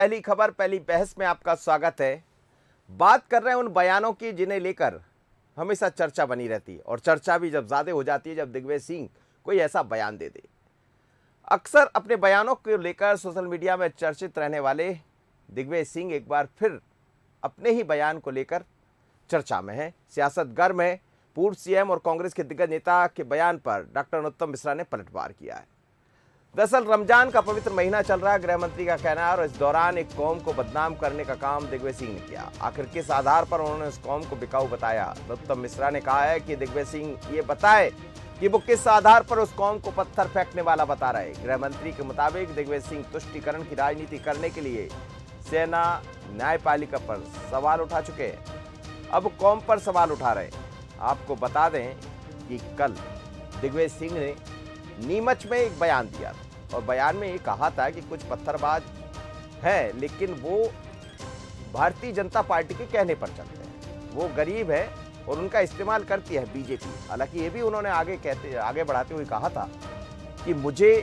पहली खबर पहली बहस में आपका स्वागत है। बात कर रहे हैं उन बयानों की जिन्हें लेकर हमेशा चर्चा बनी रहती है, और चर्चा भी जब ज़्यादा हो जाती है जब दिग्विजय सिंह कोई ऐसा बयान दे दे। अक्सर अपने बयानों को लेकर सोशल मीडिया में चर्चित रहने वाले दिग्विजय सिंह एक बार फिर अपने ही बयान को लेकर चर्चा में है, सियासत गर्म है। पूर्व सीएम और कांग्रेस के दिग्गज नेता के बयान पर डॉक्टर नरोत्तम मिश्रा ने पलटवार किया है। दरअसल रमजान का पवित्र महीना चल रहा है, गृह मंत्री का कहना है, और इस दौरान एक कौम को बदनाम करने का काम दिग्विजय सिंह ने किया। आखिर किस आधार पर उन्होंने उस कौम को बिकाऊ बताया? नरोत्तम मिश्रा ने कहा है कि दिग्विजय सिंह ये बताए कि वो किस आधार पर उस कौम को पत्थर फेंकने वाला बता रहे। गृह मंत्री के मुताबिक दिग्विजय सिंह तुष्टीकरण की राजनीति करने के लिए सेना न्यायपालिका पर सवाल उठा चुके हैं, अब कौम पर सवाल उठा रहे। आपको बता दें कि कल दिग्विजय सिंह ने नीमच में एक बयान दिया और बयान में ये कहा था कि कुछ पत्थरबाज हैं, लेकिन वो भारतीय जनता पार्टी के कहने पर चलते हैं। वो गरीब है और उनका इस्तेमाल करती है बीजेपी। हालांकि ये भी उन्होंने आगे बढ़ाते हुए कहा था कि मुझे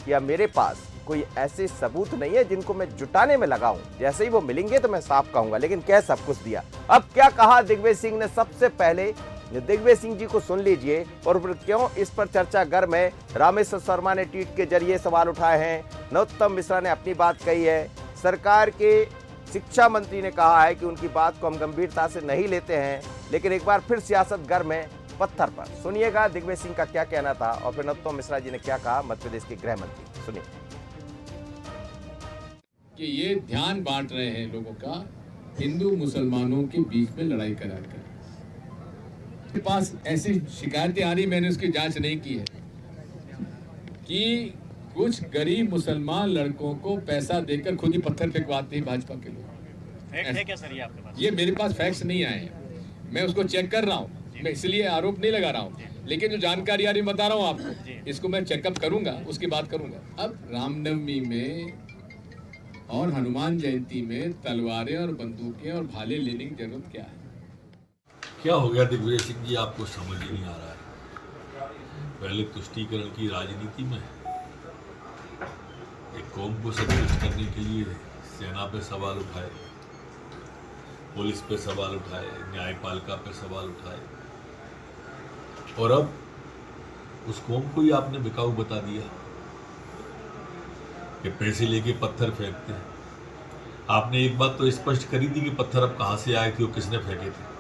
या मेरे पास कोई ऐसे सबूत नहीं है जिनको मैं जुटाने में लगाऊं, जैसे ही वो मिलेंगे तो मैं साफ कहूंगा, लेकिन कह सब कुछ दिया। अब क्या कहा दिग्विजय सिंह ने, सबसे पहले दिग्विजय सिंह जी को सुन लीजिए और क्यों इस पर चर्चा गर्म है। रामेश्वर शर्मा ने ट्वीट के जरिए सवाल उठाए हैं, नरोत्तम मिश्रा ने अपनी बात कही है, सरकार के शिक्षा मंत्री ने कहा है कि उनकी बात को हम गंभीरता से नहीं लेते हैं, लेकिन एक बार फिर सियासत गर्म है पत्थर पर। सुनिएगा दिग्विजय सिंह का क्या कहना था और फिर नरोत्तम मिश्रा जी ने क्या कहा, मध्य प्रदेश के गृह मंत्री। सुनिए कि ये ध्यान बांट रहे हैं लोगों का, हिंदू मुसलमानों के बीच में लड़ाई कराकर। मेरे पास ऐसी शिकायतें आ रही, मैंने उसकी जांच नहीं की है, कि कुछ गरीब मुसलमान लड़कों को पैसा देकर खुद ही पत्थर फेंकवाते हैं भाजपा के लोग। फैक्ट है क्या सर ये आपके पास? ये मेरे पास फैक्ट्स नहीं आए हैं, मैं उसको चेक कर रहा हूँ, मैं इसलिए आरोप नहीं लगा रहा हूँ, लेकिन जो जानकारी आ रही बता रहा हूँ आपको, इसको मैं चेकअप करूंगा, उसकी बात करूंगा। अब रामनवमी में और हनुमान जयंती में तलवारें और बंदूकें और भाले लेने की जरूरत क्या है? क्या हो गया दिग्विजय सिंह जी, आपको समझ ही नहीं आ रहा है। पहले तुष्टीकरण की राजनीति में एक कौम को संतुष्ट करने के लिए सेना पे सवाल उठाए, पुलिस पे सवाल उठाए, न्यायपालिका पे सवाल उठाए, और अब उस कौम को ही आपने बिकाऊ बता दिया कि पैसे लेके पत्थर फेंकते हैं। आपने एक बात तो स्पष्ट करी थी कि पत्थर अब कहां से आए थे और किसने फेंके थे,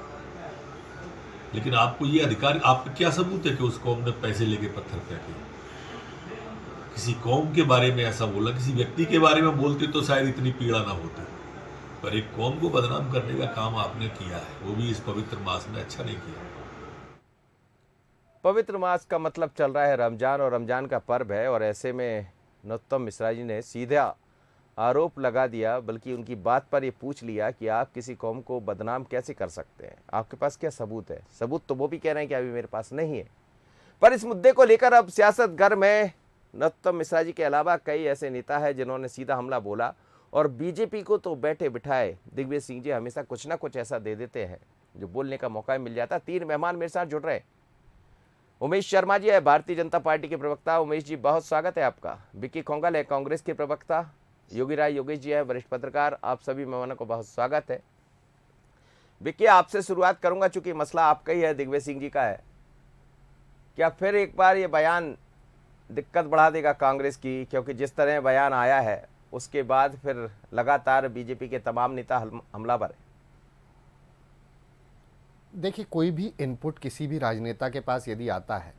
लेकिन आपको ये अधिकार, आप क्या सबूत है कि उस कौम ने पैसे लेके पत्थर फेंके? किसी कौम के बारे में ऐसा बोला, किसी व्यक्ति के बारे में बोलते तो शायद इतनी पीड़ा ना होती, पर एक कौम को बदनाम करने का काम आपने किया है, वो भी इस पवित्र मास में। अच्छा नहीं किया। पवित्र मास का मतलब चल रहा है रमजान, और रमजान का पर्व है, और ऐसे में नरोत्तम मिश्रा जी ने सीधा आरोप लगा दिया, बल्कि उनकी बात पर ये पूछ लिया कि आप किसी कौम को बदनाम कैसे कर सकते हैं, आपके पास क्या सबूत है? सबूत तो वो भी कह रहे हैं कि अभी मेरे पास नहीं है। पर इस मुद्दे को लेकर अब सियासत गर्म है। नरोत्तम मिश्रा जी के अलावा कई ऐसे नेता हैं जिन्होंने सीधा हमला बोला, और बीजेपी को तो बैठे बिठाए दिग्विजय सिंह जी हमेशा कुछ ना कुछ ऐसा दे देते हैं जो बोलने का मौका मिल जाता। 3 मेहमान मेरे साथ जुड़ रहे हैं। उमेश शर्मा जी है भारतीय जनता पार्टी के प्रवक्ता, उमेश जी बहुत स्वागत है आपका। विक्की खोंगल है कांग्रेस के प्रवक्ता, योगी राय योगेश जी है वरिष्ठ पत्रकार, आप सभी मेहमानों को बहुत स्वागत है। विक्की, आपसे शुरुआत करूंगा, चूंकि मसला आपका ही है, दिग्विजय सिंह जी का है। क्या फिर एक बार ये बयान दिक्कत बढ़ा देगा कांग्रेस की? क्योंकि जिस तरह बयान आया है उसके बाद फिर लगातार बीजेपी के तमाम नेता हमलावर हैं। देखिए, कोई भी इनपुट किसी भी राजनेता के पास यदि आता है,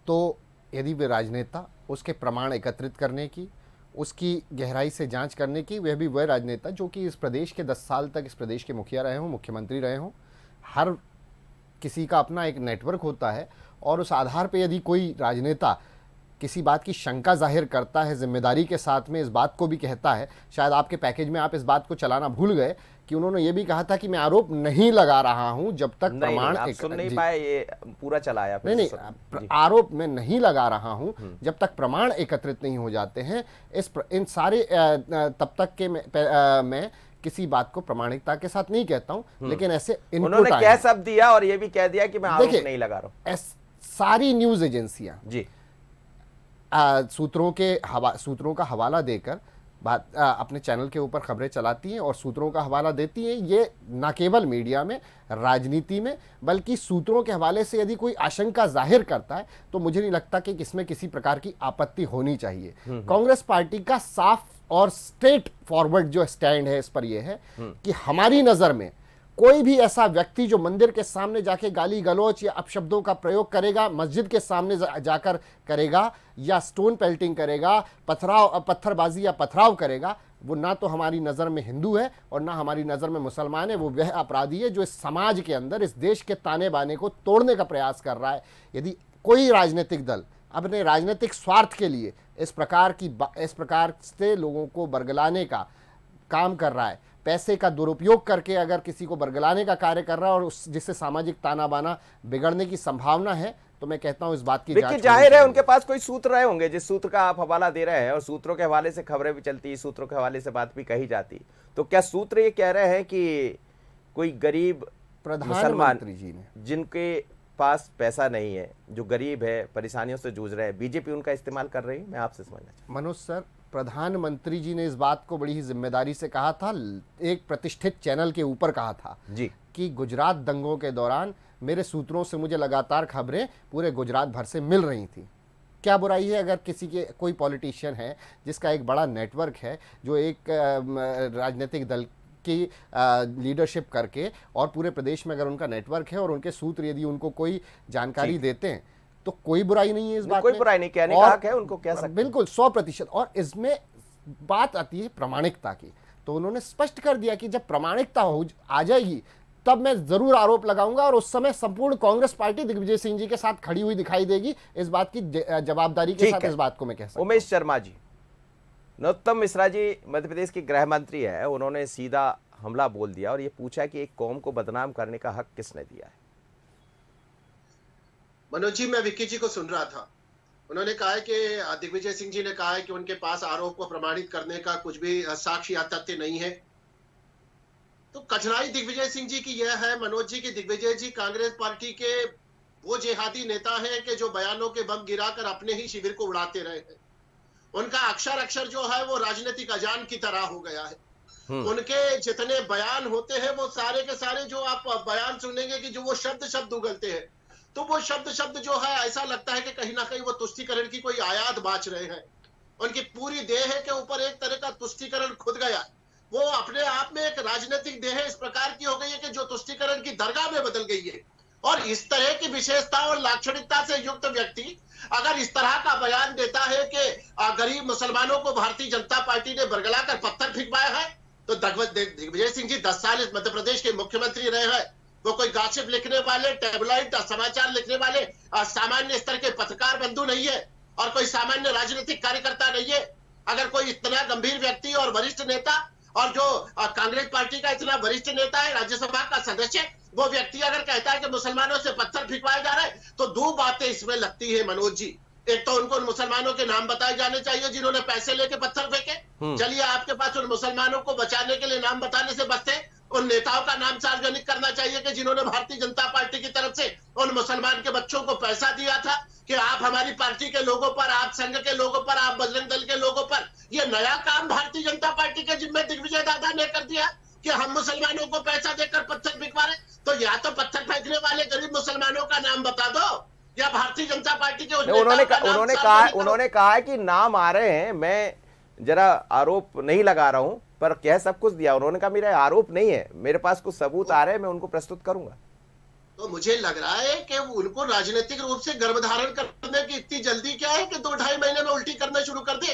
तो यदि वे राजनेता उसके प्रमाण एकत्रित करने की, उसकी गहराई से जांच करने की, वह भी वह राजनेता जो कि इस प्रदेश के 10 साल तक इस प्रदेश के मुखिया रहे हों, मुख्यमंत्री रहे हों, हर किसी का अपना एक नेटवर्क होता है, और उस आधार पे यदि कोई राजनेता किसी बात की शंका जाहिर करता है, जिम्मेदारी के साथ में इस बात को भी कहता है। शायद आपके पैकेज में आप इस बात को चलाना भूल गए कि उन्होंने ये भी कहा था कि मैं आरोप नहीं लगा रहा हूं जब तक प्रमाण आप सुन नहीं पाए, ये पूरा चलाया। नहीं, आरोप मैं नहीं लगा रहा हूं जब तक प्रमाण एकत्रित नहीं हो जाते हैं। इन सारे तब तक के मैं किसी बात को प्रामाणिकता के साथ नहीं कहता हूं, लेकिन ऐसे उन्होंने कह सब दिया और ये भी कह दिया कि मैं आरोप नहीं लगा रहा हूं। सारी न्यूज एजेंसियां जी सूत्रों का हवाला देकर अपने चैनल के ऊपर खबरें चलाती हैं और सूत्रों का हवाला देती हैं। ये न केवल मीडिया में, राजनीति में, बल्कि सूत्रों के हवाले से यदि कोई आशंका जाहिर करता है तो मुझे नहीं लगता कि इसमें किसी प्रकार की आपत्ति होनी चाहिए। कांग्रेस पार्टी का साफ और स्ट्रेट फॉरवर्ड जो स्टैंड है इस पर यह है कि हमारी नज़र में कोई भी ऐसा व्यक्ति जो मंदिर के सामने जाके गाली गलौच या अपशब्दों का प्रयोग करेगा, मस्जिद के सामने जाकर करेगा, या स्टोन पेल्टिंग करेगा, पत्थरबाजी या पथराव करेगा, वो ना तो हमारी नज़र में हिंदू है और ना हमारी नज़र में मुसलमान है। वो वह अपराधी है जो इस समाज के अंदर, इस देश के ताने बाने को तोड़ने का प्रयास कर रहा है। यदि कोई राजनीतिक दल अपने राजनीतिक स्वार्थ के लिए इस प्रकार से लोगों को बरगलाने का काम कर रहा है, पैसे का दुरुपयोग करके अगर किसी को बरगलाने का कार्य कर रहा है और जिससे सामाजिक ताना बाना बिगड़ने की संभावना है, तो मैं कहता हूं इस बात की जांच जाहिर है उनके पास कोई सूत्र रहे होंगे जिस सूत्र का आप हवाला दे रहे हैं, और सूत्रों के हवाले से खबरें भी चलती, सूत्रों के हवाले से बात भी कही जाती। तो क्या सूत्र ये कह रहे हैं कि कोई गरीब मुसलमान जी ने जिनके पास पैसा नहीं है, जो गरीब है, परेशानियों से जूझ रहे हैं, बीजेपी उनका इस्तेमाल कर रही है? मैं आपसे समझना चाहता हूं। मनोज सर, प्रधानमंत्री जी ने इस बात को बड़ी ही जिम्मेदारी से कहा था, एक प्रतिष्ठित चैनल के ऊपर कहा था जी कि गुजरात दंगों के दौरान मेरे सूत्रों से मुझे लगातार खबरें पूरे गुजरात भर से मिल रही थी। क्या बुराई है अगर किसी के कोई पॉलिटिशियन है जिसका एक बड़ा नेटवर्क है, जो एक राजनीतिक दल की लीडरशिप करके और पूरे प्रदेश में अगर उनका नेटवर्क है और उनके सूत्र यदि उनको कोई जानकारी देते हैं तो कोई बुराई नहीं है इस बात कोई में। बुराई नहीं, कहने का हक है, उनको कह सकते हैं। बिल्कुल 100%। और इसमें बात आती है प्रामाणिकता की, तो उन्होंने स्पष्ट कर दिया कि जब प्रामाणिकता आ जाएगी तब मैं जरूर आरोप लगाऊंगा, और उस समय संपूर्ण कांग्रेस पार्टी दिग्विजय सिंह जी के साथ खड़ी हुई दिखाई देगी। इस बात की जवाबदारी के साथ इस बात को मैं कह सकता हूं। उमेश शर्मा जी, नरोत्तम मिश्रा जी मध्य प्रदेश के गृह मंत्री है, उन्होंने सीधा हमला बोल दिया और ये पूछा कि एक कौम को बदनाम करने का हक किसने दिया है? मनोज जी, मैं विक्की जी को सुन रहा था। उन्होंने कहा है कि दिग्विजय सिंह जी ने कहा है कि उनके पास आरोप को प्रमाणित करने का कुछ भी साक्ष्य या तथ्य नहीं है। तो कठिनाई दिग्विजय सिंह जी की यह है मनोज जी कि दिग्विजय जी कांग्रेस पार्टी के वो जिहादी नेता हैं कि जो बयानों के बम गिराकर अपने ही शिविर को उड़ाते रहे हैं। उनका अक्षर अक्षर जो है वो राजनीतिक अजान की तरह हो गया है। उनके जितने बयान होते हैं वो सारे के सारे जो आप बयान सुनेंगे कि जो वो शब्द उगलते हैं, तो वो शब्द जो है ऐसा लगता है कि कहीं ना कहीं वो तुष्टीकरण की कोई आयात बाच रहे हैं। उनकी पूरी देह के ऊपर एक तरह का तुष्टीकरण खुद गया। वो अपने आप में एक राजनीतिक देह इस प्रकार की हो गई है कि जो तुष्टीकरण की दरगाह में बदल गई है। और इस तरह की विशेषता और लाक्षणिकता से युक्त व्यक्ति अगर इस तरह का बयान देता है कि गरीब मुसलमानों को भारतीय जनता पार्टी ने बरगला कर पत्थर फेंकवाया है, तो दिग्विजय सिंह जी 10 साल इस मध्य प्रदेश के मुख्यमंत्री रहे हैं। वो कोई गॉसिप लिखने वाले, टैबलॉइड समाचार लिखने वाले सामान्य स्तर के पत्रकार बंधु नहीं है और कोई सामान्य राजनीतिक कार्यकर्ता नहीं है। अगर कोई इतना गंभीर व्यक्ति और वरिष्ठ नेता, और जो कांग्रेस पार्टी का इतना वरिष्ठ नेता है, राज्यसभा का सदस्य, वो व्यक्ति अगर कहता है कि मुसलमानों से पत्थर फेंकवाए जा रहे हैं, तो दो बातें इसमें लगती है मनोज जी। एक तो उनको उन मुसलमानों के नाम बताए जाने चाहिए जिन्होंने पैसे लेके पत्थर फेंके। चलिए, आपके पास उन मुसलमानों को बचाने के लिए नाम बताने से बचते, उन नेताओं का नाम सार्वजनिक करना चाहिए कि जिन्होंने भारतीय जनता पार्टी की तरफ से उन मुसलमान के बच्चों को पैसा दिया था कि आप हमारी पार्टी के लोगों पर, आप संघ के लोगों पर, आप बजरंग दल के लोगों पर, ये नया काम भारतीय जनता पार्टी के जिम्मे दिग्विजय दादा ने कर दिया कि हम मुसलमानों को पैसा देकर पत्थर फेंकवा रहे। तो या तो पत्थर फेंकने वाले गरीब मुसलमानों का नाम बता दो, या भारतीय जनता पार्टी के उन्होंने कहा है कि नाम आ रहे हैं। मैं जरा आरोप नहीं लगा रहा हूं, पर कह सब कुछ दिया। उन्होंने कहा मेरा आरोप नहीं है, मेरे पास कुछ सबूत आ रहे हैं, मैं उनको प्रस्तुत करूंगा। तो मुझे लग रहा है कि उनको राजनीतिक रूप से गर्भधारण करने की इतनी जल्दी क्या है कि 2-2.5 महीने में उल्टी करना शुरू कर दे।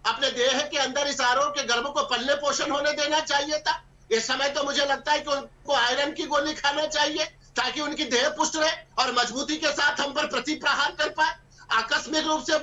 अपने देह के अंदर इस आरोप के गर्भ को पल्ले पोषण होने देना चाहिए था। इस समय तो मुझे लगता है कि उनको आयरन की गोली खाना चाहिए ताकि उनकी देह पुष्ट रहे और मजबूती के साथ हम पर प्रति प्रहार कर पाए। आकस्मिक रूप से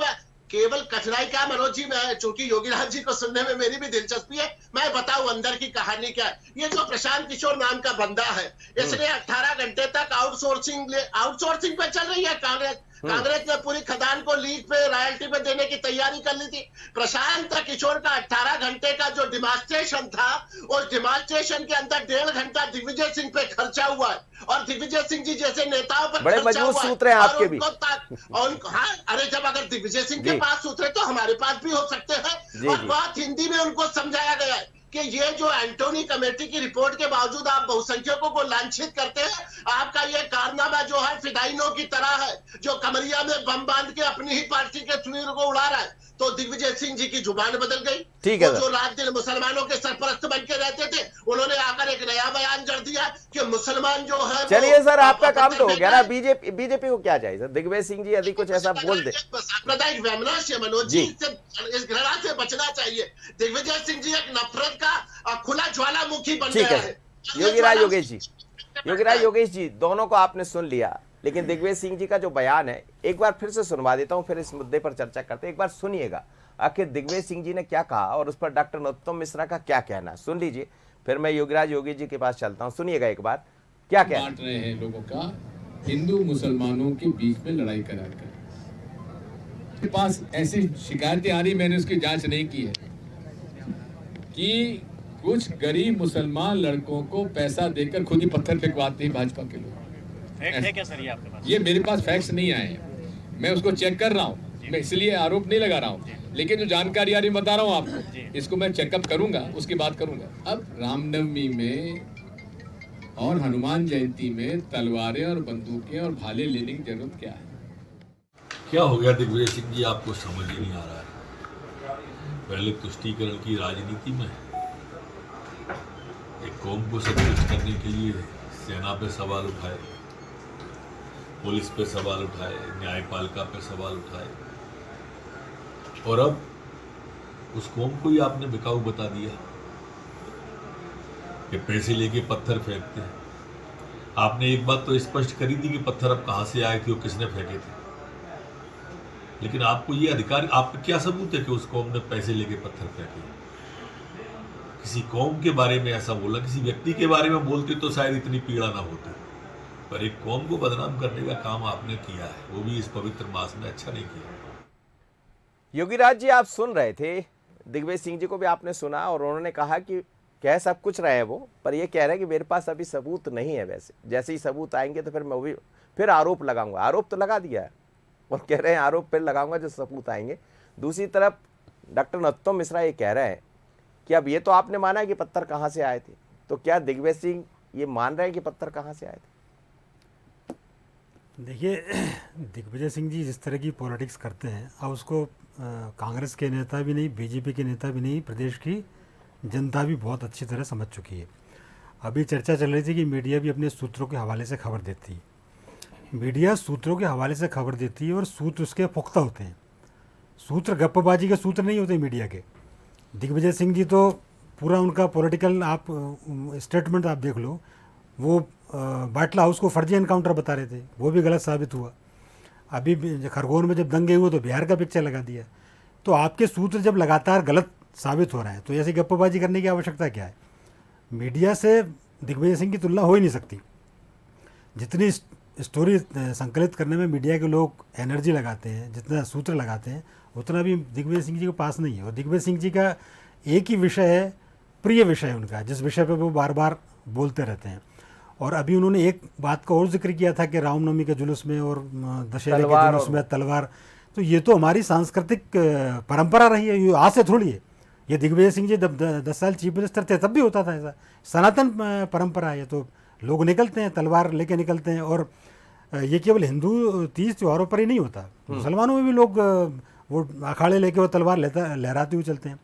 केवल कठिनाई क्या मनोज जी, मैं चूंकि योगीराज जी को सुनने में मेरी भी दिलचस्पी है, मैं बताऊं अंदर की कहानी क्या है। ये जो प्रशांत किशोर नाम का बंदा है, इसने 18 घंटे तक आउटसोर्सिंग पे चल रही है कांग्रेस। कांग्रेस ने पूरी खदान को लीज पे रॉयल्टी पे देने की तैयारी कर ली थी। प्रशांत किशोर का 18 घंटे का जो डिमांस्ट्रेशन था, उस डिमांस्ट्रेशन के अंदर 1.5 घंटा दिग्विजय सिंह पे खर्चा हुआ है, और दिग्विजय सिंह जी जैसे नेताओं पर बड़े खर्चा मजबूत हुआ है। सूत्र हैं और आपके भी। हाँ, अरे जब अगर दिग्विजय सिंह के जी। पास सूत्र है तो हमारे पास भी हो सकते हैं। जी, और जी। बात हिंदी में उनको समझाया गया है कि ये जो एंटोनी कमेटी की रिपोर्ट के बावजूद आप बहुसंख्यकों को लांछित करते हैं, आपका ये कारनामा जो है फिदाइनों की तरह है, जो कमरिया में बम बांध के अपनी ही पार्टी के तस्वीर को उड़ा रहा है। तो दिग्विजय सिंह जी की जुबान बदल गई। ठीक है वो सर। जो रात दिन मुसलमानों के सरपरस्त बन के रहते थे, उन्होंने आकर एक नया बयान जड़ दिया कि मुसलमान जो है वो- चलिए सर, आपका काम तो हो गया ना। बीजेपी को क्या चाहिए सर? दिग्विजय सिंह जी यदि कुछ ऐसा बोल दे। सांप्रदायिक वैमनस्य मनोज जी, इस घृणा से बचना चाहिए। दिग्विजय सिंह जी एक नफरत का खुला ज्वालामुखी बन ठीक गया है है। योगीराज योगेश जी, दोनों को आपने सुन लिया, लेकिन दिग्विजय सिंह जी का जो बयान है एक बार फिर से सुनवा देता हूं, फिर इस मुद्दे पर चर्चा करते हैं। एक बार सुनिएगा आखिर दिग्विजय सिंह जी ने क्या कहा और उस पर डॉक्टर नरोत्तम मिश्रा का क्या कहना है। सुन लीजिए, फिर मैं योगीराज योगेश जी के पास चलता हूं। सुनिएगा एक बार क्या कहना बांट रहे हैं लोगों का, हिंदू मुसलमानों के बीच में लड़ाई करा कर। मेरे पास ऐसी शिकायतें आ रही, मैंने उसकी जांच नहीं की है, कि कुछ गरीब मुसलमान लड़कों को पैसा देकर खुद ही पत्थर फेंकवाते हैं भाजपा के लोग। फैक्ट है क्या सर ये आपके पास? ये मेरे पास फैक्ट्स नहीं आए हैं, मैं उसको चेक कर रहा हूँ, मैं इसलिए आरोप नहीं लगा रहा हूँ, लेकिन जो जानकारी आ रही बता रहा हूँ आपको, इसको मैं चेकअप करूंगा, उसकी बात करूंगा। अब रामनवमी में और हनुमान जयंती में तलवारें और बंदूकें और भाले लेने की जरूरत क्या है? क्या हो गया दिग्विजय सिंह जी, आपको समझ ही नहीं आ रहा है। पहले तुष्टीकरण की राजनीति में एक कौम को संतुष्ट करने के लिए सेना पे सवाल उठाए, पुलिस पे सवाल उठाए, न्यायपालिका पे सवाल उठाए, और अब उस कौम को ही आपने बिकाऊ बता दिया कि पैसे लेके पत्थर फेंकते हैं। आपने एक बात तो स्पष्ट करी थी कि पत्थर अब कहां से आए थे और किसने फेंके थे, लेकिन आपको ये अधिकार, आपका क्या सबूत है कि उस कौम ने पैसे लेके पत्थर फेंके? किसी कौम के बारे में ऐसा बोला, किसी व्यक्ति के बारे में बोलते तो शायद इतनी पीड़ा ना होती, पर एक कौम को बदनाम करने का काम आपने किया है, वो भी इस पवित्र मास में। अच्छा नहीं किया। योगीराज जी, आप सुन रहे थे, दिग्विजय सिंह जी को भी आपने सुना, और उन्होंने कहा कि कह सब कुछ रहे हैं वो, पर ये कह रहे हैं कि मेरे पास अभी सबूत नहीं है। वैसे जैसे ही सबूत आएंगे तो फिर मैं भी फिर आरोप लगाऊंगा। आरोप तो लगा दिया है और कह रहे हैं आरोप फिर लगाऊंगा जो सबूत आएंगे। दूसरी तरफ डॉक्टर नरोत्तम मिश्रा ये कह रहे हैं कि अब ये तो आपने माना है कि पत्थर कहाँ से आए थे, तो क्या दिग्विजय सिंह ये मान रहे हैं कि पत्थर कहाँ से आए थे? देखिए, दिग्विजय सिंह जी जिस तरह की पॉलिटिक्स करते हैं, अब उसको कांग्रेस के नेता भी नहीं, बीजेपी के नेता भी नहीं, प्रदेश की जनता भी बहुत अच्छी तरह समझ चुकी है। अभी चर्चा चल रही थी कि मीडिया भी अपने सूत्रों के हवाले से खबर देती है। मीडिया सूत्रों के हवाले से खबर देती है और सूत्र उसके पुख्ता होते हैं। सूत्र गप्पबाजी के सूत्र नहीं होते मीडिया के। दिग्विजय सिंह जी तो पूरा उनका पॉलिटिकल आप स्टेटमेंट आप देख लो, वो बाटला हाउस को फर्जी एनकाउंटर बता रहे थे, वो भी गलत साबित हुआ। अभी खरगोन में जब दंगे हुए तो बिहार का पिक्चर लगा दिया। तो आपके सूत्र जब लगातार गलत साबित हो रहे हैं तो ऐसी गप्पबाजी करने की आवश्यकता क्या है? मीडिया से दिग्विजय सिंह की तुलना हो ही नहीं सकती। जितनी स्टोरी संकलित करने में मीडिया के लोग एनर्जी लगाते हैं, जितना सूत्र लगाते हैं, उतना भी दिग्विजय सिंह जी के पास नहीं है। और दिग्विजय सिंह जी का एक ही विषय है, प्रिय विषय उनका, जिस विषय पे वो बार बार बोलते रहते हैं। और अभी उन्होंने एक बात का और जिक्र किया था कि रामनवमी के जुलूस में और दशहरे के जुलूस में तलवार, तो ये तो हमारी सांस्कृतिक परंपरा रही है, ये आज से थोड़ी है। ये दिग्विजय सिंह जी जब 10 साल चीफ मिनिस्टर थे तब भी होता था ऐसा, सनातन परंपरा है। तो लोग निकलते हैं, तलवार लेके निकलते हैं। और ये केवल हिंदू तीज त्योहारों पर ही नहीं होता, मुसलमानों में भी लोग वो अखाड़े लेके वो तलवार लहराते हुए चलते हैं।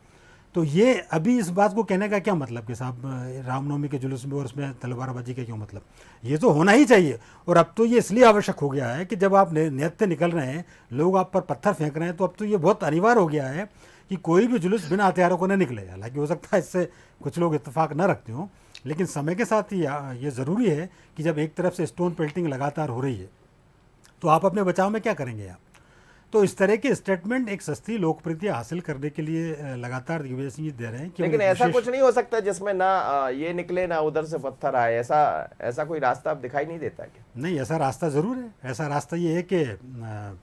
तो ये अभी इस बात को कहने का क्या मतलब कि साहब रामनवमी के जुलूस में और उसमें तलवारबाजी का क्यों मतलब? ये तो होना ही चाहिए। और अब तो ये इसलिए आवश्यक हो गया है कि जब आप नित्य निकल रहे हैं, लोग आप पर पत्थर फेंक रहे हैं, तो अब तो ये बहुत अनिवार्य हो गया है कि कोई भी जुलूस बिना हथियारों को न निकले। हालांकि हो सकता है इससे कुछ लोग इत्तेफाक न रखते हों, लेकिन समय के साथ ही ये ज़रूरी है कि जब एक तरफ से स्टोन पेल्टिंग लगातार हो रही है तो आप अपने बचाव में क्या करेंगे आप? तो इस तरह के स्टेटमेंट एक सस्ती लोकप्रियता हासिल करने के लिए लगातार दिग्विजय सिंह जी दे रहे हैं। लेकिन ऐसा कुछ नहीं हो सकता जिसमें ना ये निकले ना उधर से पत्थर आए, ऐसा कोई रास्ता अब दिखाई नहीं देता क्या? नहीं, ऐसा रास्ता ज़रूर है। ऐसा रास्ता ये है कि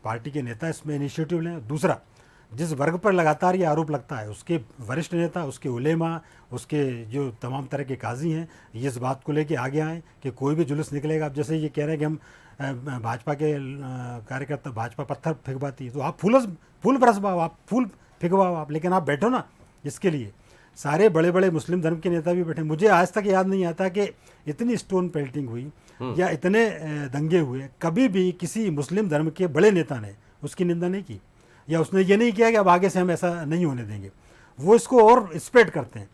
पार्टी के नेता इसमें इनिशिएटिव लें। दूसरा, जिस वर्ग पर लगातार ये आरोप लगता है, उसके वरिष्ठ नेता, उसके उलेमा, उसके जो तमाम तरह के काजी हैं, ये इस बात को लेके आगे आएँ कि कोई भी जुलूस निकलेगा। अब जैसे ये कह रहे हैं कि हम भाजपा के कार्यकर्ता, भाजपा पत्थर फेंकवाती है, तो आप फूल बरसवाओ, आप फूल फेंकवाओ आप, लेकिन आप बैठो ना इसके लिए। सारे बड़े बड़े मुस्लिम धर्म के नेता भी बैठे। मुझे आज तक याद नहीं आता कि इतनी स्टोन पेल्टिंग हुई या इतने दंगे हुए, कभी भी किसी मुस्लिम धर्म के बड़े नेता ने उसकी निंदा नहीं की, या उसने ये नहीं किया कि अब आगे से हम ऐसा नहीं होने देंगे। वो इसको और स्प्रेड करते हैं।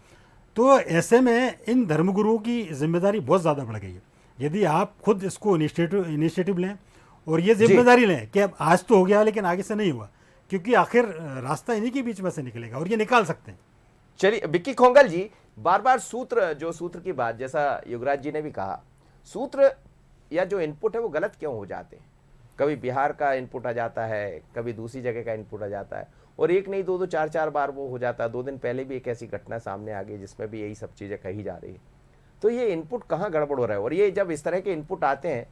तो ऐसे में इन धर्मगुरुओं की जिम्मेदारी बहुत ज़्यादा बढ़ गई है। यदि आप खुद इसको इनिशिएटिव लें और ये जिम्मेदारी लें कि अब आज तो हो गया लेकिन आगे से नहीं हुआ, क्योंकि आखिर रास्ता इन्हीं के बीच में से निकलेगा और ये निकाल सकते हैं। चलिए विक्की खोंगल जी, बार बार सूत्र की बात, जैसा युवराज जी ने भी कहा, सूत्र या जो इनपुट है वो गलत क्यों हो जाते हैं? कभी बिहार का इनपुट आ जाता है, कभी दूसरी जगह का इनपुट आ जाता है, और एक नहीं दो चार बार वो हो जाता है। 2 दिन पहले भी एक ऐसी घटना सामने आ गई जिसमें भी यही सब चीज़ें कही जा रही है। तो ये इनपुट कहाँ गड़बड़ हो रहा है? और ये जब इस तरह के इनपुट आते हैं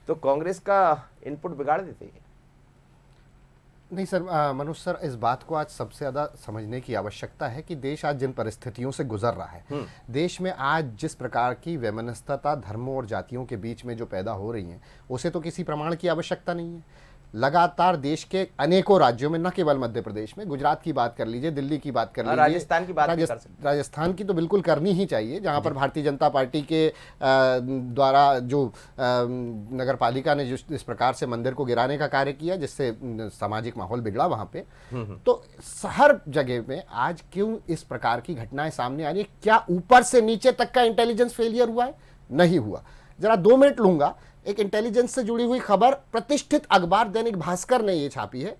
तो कांग्रेस का इनपुट बिगाड़ देते हैं। नहीं सर, मनोज सर, इस बात को आज सबसे ज़्यादा समझने की आवश्यकता है कि देश आज जिन परिस्थितियों से गुजर रहा है, देश में आज जिस प्रकार की वैमनस्यता धर्मों और जातियों के बीच में जो पैदा हो रही है, उसे तो किसी प्रमाण की आवश्यकता नहीं है। लगातार देश के अनेकों राज्यों में, न केवल मध्य प्रदेश में, गुजरात की बात कर लीजिए, दिल्ली की बात कर लीजिए, राजस्थान की बात भी कर सकते हैं। राजस्थान की तो बिल्कुल करनी ही चाहिए, जहां पर भारतीय जनता पार्टी के द्वारा जो नगर पालिका ने जिस प्रकार से मंदिर को गिराने का कार्य किया, जिससे सामाजिक माहौल बिगड़ा वहां पे, तो हर जगह में आज क्यों इस प्रकार की घटनाएं सामने आ रही है? क्या ऊपर से नीचे तक का इंटेलिजेंस फेलियर हुआ है? नहीं हुआ। जरा 2 मिनट लूंगा। एक इंटेलिजेंस से जुड़ी हुई खबर प्रतिष्ठित अखबार दैनिक भास्कर ने यह छापी है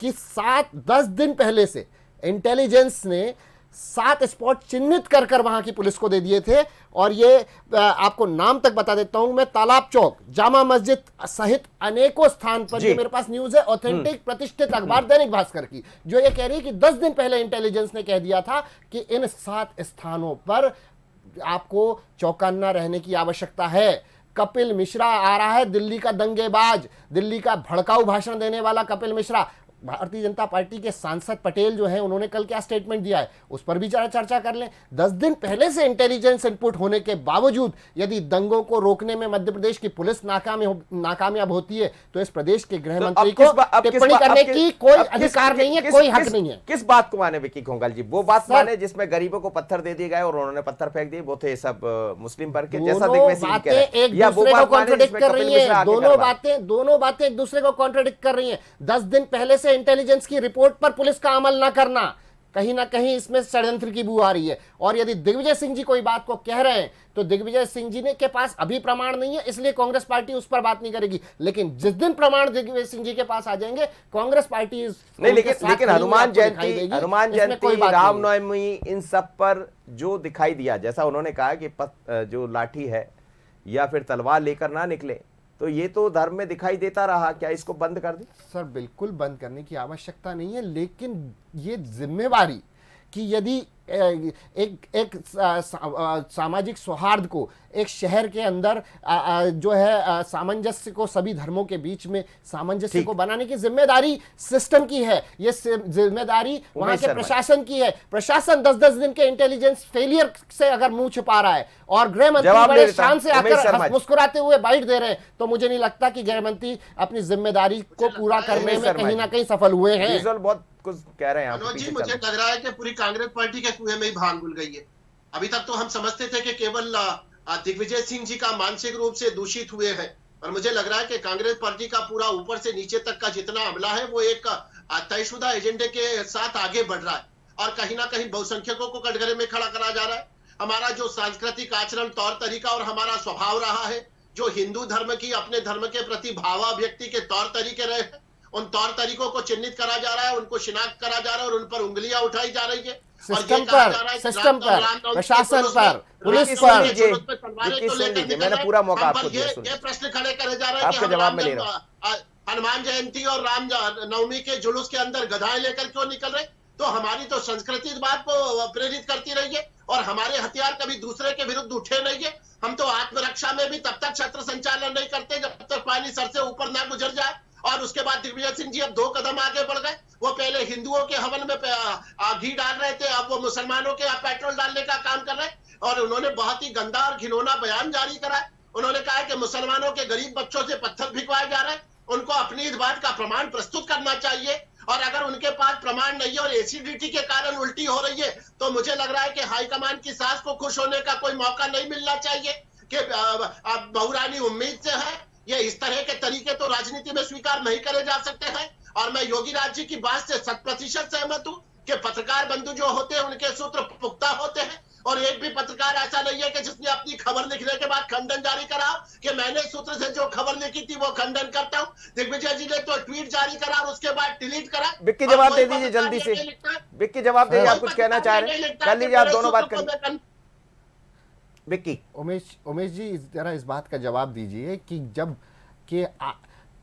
कि 7-10 दिन पहले से इंटेलिजेंस ने 7 स्पॉट चिन्हित कर वहां की पुलिस को दे दिए थे। और ये आपको नाम तक बता देता हूं मैं, तालाब चौक, जामा मस्जिद सहित अनेकों स्थान पर, ये मेरे पास न्यूज है ऑथेंटिक प्रतिष्ठित अखबार दैनिक भास्कर की, जो ये कह रही है कि 10 दिन पहले इंटेलिजेंस ने कह दिया था कि इन 7 स्थानों पर आपको चौकन्ना रहने की आवश्यकता है। कपिल मिश्रा आ रहा है, दिल्ली का दंगेबाज, दिल्ली का भड़काऊ भाषण देने वाला कपिल मिश्रा। भारतीय जनता पार्टी के सांसद पटेल जो हैं, उन्होंने कल क्या स्टेटमेंट दिया है, उस पर भी जरा चर्चा कर लें। 10 दिन पहले से इंटेलिजेंस इनपुट होने के बावजूद यदि दंगों को रोकने में मध्य प्रदेश की पुलिस नाकामयाब होती है, तो इस प्रदेश के गृह मंत्री को टिप्पणी करने की कोई अधिकार नहीं है, कोई हक नहीं है। किस बात को माने विक्की खोंगल जी? वो बात माने जिसमें गरीबों को पत्थर दे दिए गए और उन्होंने पत्थर फेंक दिए, वो थे सब मुस्लिम वर्ग के, जैसा दिग्विजय सिंह कह रहे हैं, या वो बात कॉन्ट्रडिक्ट कर रही है? दोनों बातें एक दूसरे को कॉन्ट्रडिक्ट कर रही हैं। 10 दिन पहले इंटेलिजेंस की रिपोर्ट पर पुलिस का अमल न करना, कहीं ना कहीं इसमें षड्यंत्र की बू आ रही है। और यदि दिग्विजय सिंह जी कोई बात को कह रहे हैं, तो दिग्विजय सिंह जी ने के पास अभी प्रमाण नहीं है, इसलिए कांग्रेस पार्टी उस पर बात नहीं करेगी। लेकिन जिस दिन प्रमाण दिग्विजय सिंह जी के पास आ जाएंगे, कांग्रेस पार्टी नहीं। लेकिन हनुमान जयंती, रामनवमी, इन सब पर जो दिखाई दिया, जैसा उन्होंने कहा कि जो लाठी है या फिर तलवार लेकर ना निकले, तो ये तो धर्म में दिखाई देता रहा। क्या इसको बंद कर दी? सर, बिल्कुल बंद करने की आवश्यकता नहीं है, लेकिन ये जिम्मेवारी कि यदि एक सामाजिक सौहार्द को एक शहर के अंदर जो है सामंजस्य को, सभी धर्मों के बीच में सामंजस्य को बनाने की जिम्मेदारी सिस्टम की है, ये जिम्मेदारी वहां के प्रशासन की है। प्रशासन 10-10 दिन के इंटेलिजेंस फेलियर से अगर मुंह छुपा रहा है और गृह मंत्री बड़े शान से आकर मुस्कुराते हुए बाइट दे रहे हैं, तो मुझे नहीं लगता कि गृह मंत्री अपनी जिम्मेदारी को पूरा करने में कहीं ना कहीं सफल हुए हैं। बहुत कुछ कह रहे हैं मनोज जी, मुझे लग रहा है कि पूरी कांग्रेस पार्टी के कुएं में ही भांग घुल गई है। अभी तक तो हम समझते थे कि केवल दिग्विजय सिंह जी का मानसिक रूप से दूषित हुए हैं, और मुझे लग रहा है कि कांग्रेस पार्टी का पूरा ऊपर से नीचे तक का जितना अमला है वो एक तयशुदा एजेंडे के साथ आगे बढ़ रहा है, और कहीं ना कहीं बहुसंख्यकों को कटघरे में खड़ा करा जा रहा है। हमारा जो सांस्कृतिक आचरण, तौर तरीका और हमारा स्वभाव रहा है, जो हिंदू धर्म की, अपने धर्म के प्रति भावाभिव्यक्ति के तौर तरीके रहे हैं, उन तौर तरीकों को चिन्हित करा जा रहा है, उनको शिनाख्त करा जा रहा है और उन पर उंगलियां उठाई जा रही है। सिस्टम पर, प्रशासन पर, पुलिस पर। मैंने पूरा मौका आपको दिया, ये प्रश्न खड़े करे जा रहे हैं आपके जवाब में ले रहा हूं। हनुमान जयंती और राम नवमी के जुलूस के अंदर गधाएं लेकर क्यों निकल रहे? तो हमारी तो संस्कृति इस बात को प्रेरित करती रही है, और हमारे हथियार कभी दूसरे के विरुद्ध उठे नहीं है। हम तो आत्मरक्षा में भी तब तक छत्र संचालन नहीं करते जब तक पानी सर से ऊपर ना गुजर जाए। और उसके बाद दिग्विजय सिंह जी अब 2 कदम आगे बढ़ गए। वो पहले हिंदुओं के हवन में घी डाल रहे थे, अब वो मुसलमानों के पेट्रोल डालने का काम कर रहे हैं। और उन्होंने बहुत ही गंदा और घिनौना बयान जारी करा है। उन्होंने कहा है कि मुसलमानों के गरीब बच्चों से पत्थर भिगवाए जा रहे हैं, उनको अपनी इस बात का प्रमाण प्रस्तुत करना चाहिए। और अगर उनके पास प्रमाण नहीं है और एसिडिटी के कारण उल्टी हो रही है तो मुझे लग रहा है कि हाईकमान की सास को खुश होने का कोई मौका नहीं मिलना चाहिए कि बहुरानी उम्मीद से है। ये इस तरह के तरीके तो राजनीति में स्वीकार नहीं करे जा सकते हैं। और मैं योगी राज जी की बात से 100% सहमत हूं कि पत्रकार बंधु जो होते हैं उनके सूत्र पुख्ता होते हैं। और एक भी पत्रकार ऐसा नहीं है कि जिसने अपनी खबर लिखने के बाद खंडन जारी करा कि मैंने सूत्र से जो खबर लिखी थी वो खंडन करता हूं। दिग्विजय जी ने तो ट्वीट जारी करा और उसके बाद डिलीट करा। विक्की जवाब दे दीजिए जल्दी से। विक्की जवाब दीजिए, आप कुछ कहना चाह रहे हैं, कर लीजिए, आप दोनों बात कर। विक्की। उमेश जी जरा इस बात का जवाब दीजिए कि जब कि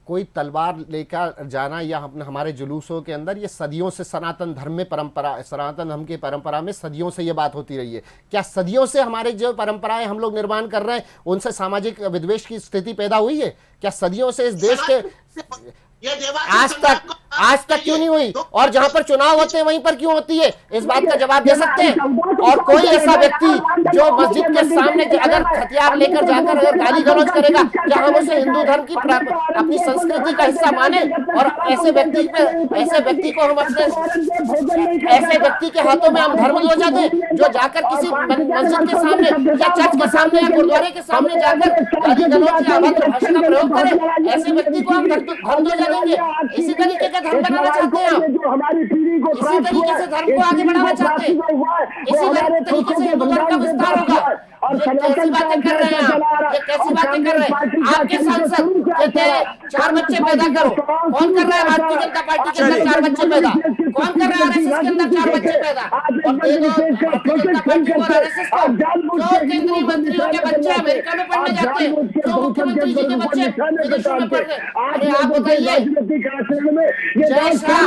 कोई तलवार लेकर जाना या हमारे जुलूसों के अंदर ये सदियों से सनातन धर्म में सनातन धर्म की परंपरा में सदियों से ये बात होती रही है। क्या सदियों से हमारे जो परंपराएं हम लोग निर्माण कर रहे हैं उनसे सामाजिक विद्वेष की स्थिति पैदा हुई है? क्या सदियों से इस देश के आज तक क्यों नहीं हुई? और जहां पर चुनाव होते हैं वहीं पर क्यों होती है? इस बात का जवाब दे सकते हैं? और कोई ऐसा व्यक्ति जो मस्जिद के सामने अगर हथियार लेकर जाकर अगर गाली गलौज करेगा, क्या हम उसे हिंदू धर्म की अपनी संस्कृति का हिस्सा माने? और ऐसे व्यक्ति को हम ऐसे व्यक्ति के हाथों में हम धर्म ध्वजा दें जो जाकर किसी मस्जिद के सामने या चर्च के सामने या गुरुद्वारे के सामने जाकर गाली गलौज या अभद्र भाषा का प्रयोग करे? ऐसे व्यक्ति को हम धर्म ध्वजा देंगे? इसी तरीके का धर्म बनाना चाहते हैं आप? इसी तरीके से धर्म को आगे बढ़ाना चाहते हैं? इसी तरीके से हिंदू धर्म का विस्तार होगा? ये कैसी बातें कर रहे हैं आप? ये कैसी बातें कर रहे हैं? आपके सांसद कहते हैं 4 बच्चे पैदा करो। कौन कर रहा है भारतीय जनता पार्टी के अंदर 4 बच्चे पैदा? कौन कर रहा है आरएसएस के अंदर 4 बच्चे पैदा? और दे दो भारतीय जनता पार्टी को और आरएसएस को। जो केंद्रीय मंत्रियों के बच्चे अमेरिका में पढ़ने जाते हैं, जो मुख्यमंत्री जी के बच्चे विदेशों में पढ़ रहे हैं, अरे आप बताइए, जय शाह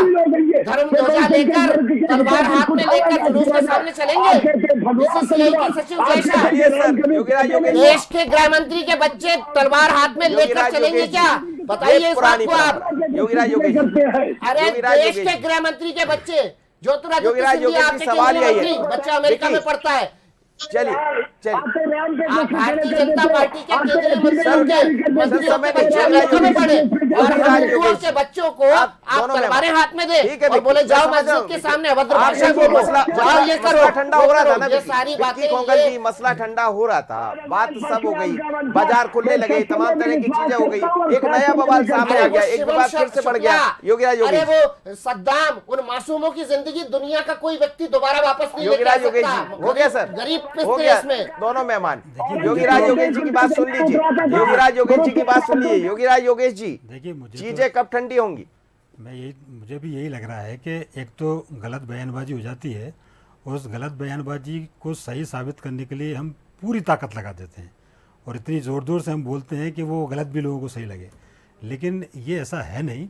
धर्म ध्वजा लेकर तलवार हाथ में लेकर जुलूस के सामने चलेंगे? बीसीसीआई के सचिव जय शाह देश के गृह मंत्री के बच्चे तलवार हाथ में लेकर चलेंगे क्या? बताइए इस बात को आप। अरे देश के गृह मंत्री के बच्चे ज्योतिरादित्य आपके केंद्रीय मंत्री बच्चा अमेरिका में पढ़ता है। चलिए आप भारतीय जनता पार्टी के केंद्रीय मंत्रियों के बच्चे अमेरिका में पढ़े और हिंदुओं के बच्चों को आप तलवारें हाथ में दे और बोले जाओ मस्जिद के सामने अभद्र भाषा बोलो, जाओ ये करो। ठंडा हो रहा था ना, ये सारी बातें कोंगल जी, मसला ठंडा हो रहा था, बात सब हो गई, बाजार खुलने लगे, तमाम तरह की चीजें हो गई, एक नया बवाल सामने आ गया, एक बात फिर से बढ़ गया। अरे वो सद्दाम, उन मासूमों की जिंदगी दुनिया का कोई व्यक्ति दोबारा वापस नहीं लेके आ सकता। हो गया सर, गरीब हो गया। दोनों मेहमान योगीराज योगेश जी की बात सुन लीजिए, योगीराज योगेश जी की बात सुन लीजिए। योगीराज योगेश जी, देखिए मुझे चीजें कब ठंडी होंगी? मुझे भी यही लग रहा है कि एक तो गलत बयानबाजी हो जाती है, उस गलत बयानबाजी को सही साबित करने के लिए हम पूरी ताकत लगा देते हैं और इतनी ज़ोर ज़ोर से हम बोलते हैं कि वो गलत भी लोगों को सही लगे, लेकिन ये ऐसा है नहीं।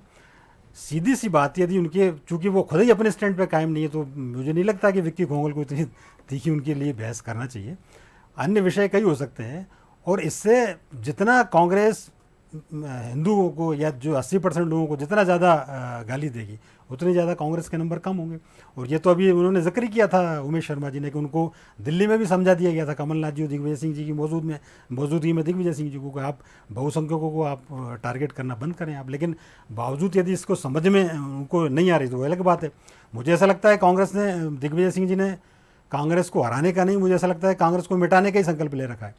सीधी सी बात, यदि उनके चूंकि वो खुद ही अपने स्टैंड पे कायम नहीं है तो मुझे नहीं लगता कि विक्की खोंगल को इतनी तीखी उनके लिए बहस करना चाहिए। अन्य विषय कई हो सकते हैं और इससे जितना कांग्रेस हिंदुओं को या जो 80% लोगों को जितना ज़्यादा गाली देगी उतने ज़्यादा कांग्रेस के नंबर कम होंगे। और ये तो अभी उन्होंने जिक्र किया था उमेश शर्मा जी ने कि उनको दिल्ली में भी समझा दिया गया था कमलनाथ जी और दिग्विजय सिंह जी की मौजूदगी में दिग्विजय सिंह जी को आप बहुसंख्यकों को आप टारगेट करना बंद करें आप। लेकिन बावजूद यदि इसको समझ में उनको नहीं आ रही तो अलग बात है। मुझे ऐसा लगता है कांग्रेस ने, दिग्विजय सिंह जी ने कांग्रेस को हराने का नहीं, मुझे ऐसा लगता है कांग्रेस को मिटाने का ही संकल्प ले रखा है।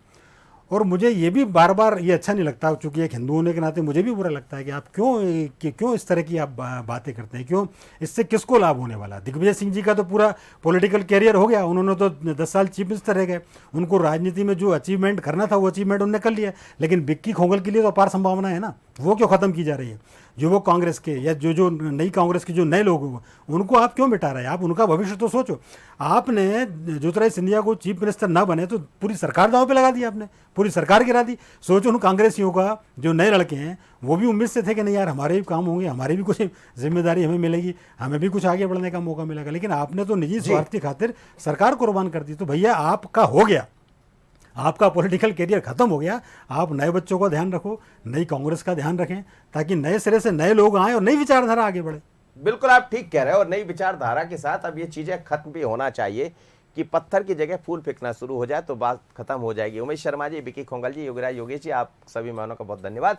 और मुझे ये भी बार बार ये अच्छा नहीं लगता, चूँकि एक हिंदू होने के नाते मुझे भी बुरा लगता है कि आप क्यों इस तरह की आप बातें करते हैं, क्यों, इससे किसको लाभ होने वाला। दिग्विजय सिंह जी का तो पूरा पॉलिटिकल कैरियर हो गया, उन्होंने तो 10 साल चीफ मिनिस्टर रह गए, उनको राजनीति में जो अचीवमेंट करना था वो अचीवमेंट उन्होंने कर लिया। लेकिन विक्की खोंगल के लिए तो अपार संभावना है ना, वो क्यों ख़त्म की जा रही है? जो वो कांग्रेस के या जो नई कांग्रेस के जो नए लोग हैं उनको आप क्यों मिटा रहे हैं? आप उनका भविष्य तो सोचो। आपने ज्योतिरादित्य सिंधिया को चीफ मिनिस्टर ना बने तो पूरी सरकार दांव पे लगा दी, आपने पूरी सरकार गिरा दी। सोचो उन कांग्रेसियों का, जो नए लड़के हैं वो भी उम्मीद से थे कि नहीं यार हमारे भी काम होंगे, हमारी भी कुछ जिम्मेदारी हमें मिलेगी, हमें भी कुछ आगे बढ़ने का मौका मिलेगा। लेकिन आपने तो निजी स्वार्थ की खातिर सरकार कुर्बान कर दी। तो भैया आपका हो गया, आपका पॉलिटिकल करियर खत्म हो गया, आप नए बच्चों का ध्यान रखो, नई कांग्रेस का ध्यान रखें, ताकि नए सिरे से नए लोग आएं और नई विचारधारा आगे बढ़े। बिल्कुल आप ठीक कह रहे हैं, और नई विचारधारा के साथ अब ये चीजें खत्म भी होना चाहिए कि पत्थर की जगह फूल फेंकना शुरू हो जाए तो बात खत्म हो जाएगी। उमेश शर्मा जी, विकी खोंगल जी, योगीराज योगेश जी, आप सभी मेहमानों का बहुत धन्यवाद।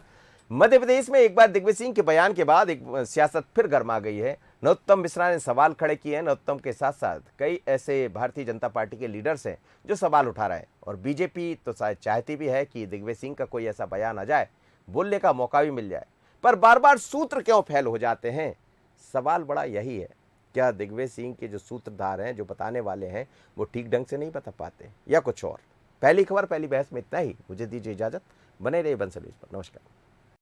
मध्य प्रदेश में एक बार दिग्विजय सिंह के बयान के बाद एक सियासत फिर गर्मा गई है। नरोत्तम मिश्रा ने सवाल खड़े किए हैं। नरोत्तम के साथ साथ कई ऐसे भारतीय जनता पार्टी के लीडर्स हैं जो सवाल उठा रहे हैं, और बीजेपी तो शायद चाहती भी है कि दिग्विजय सिंह का कोई ऐसा बयान आ जाए, बोलने का मौका भी मिल जाए, पर बार बार सूत्र क्यों फेल हो जाते हैं? सवाल बड़ा यही है, क्या दिग्विजय सिंह के जो सूत्रधार हैं, जो बताने वाले हैं, वो ठीक ढंग से नहीं बता पाते या कुछ और? पहली खबर, पहली बहस में इतना ही। मुझे दीजिए इजाजत, बने रहिए बंसल न्यूज़ पर। नमस्कार।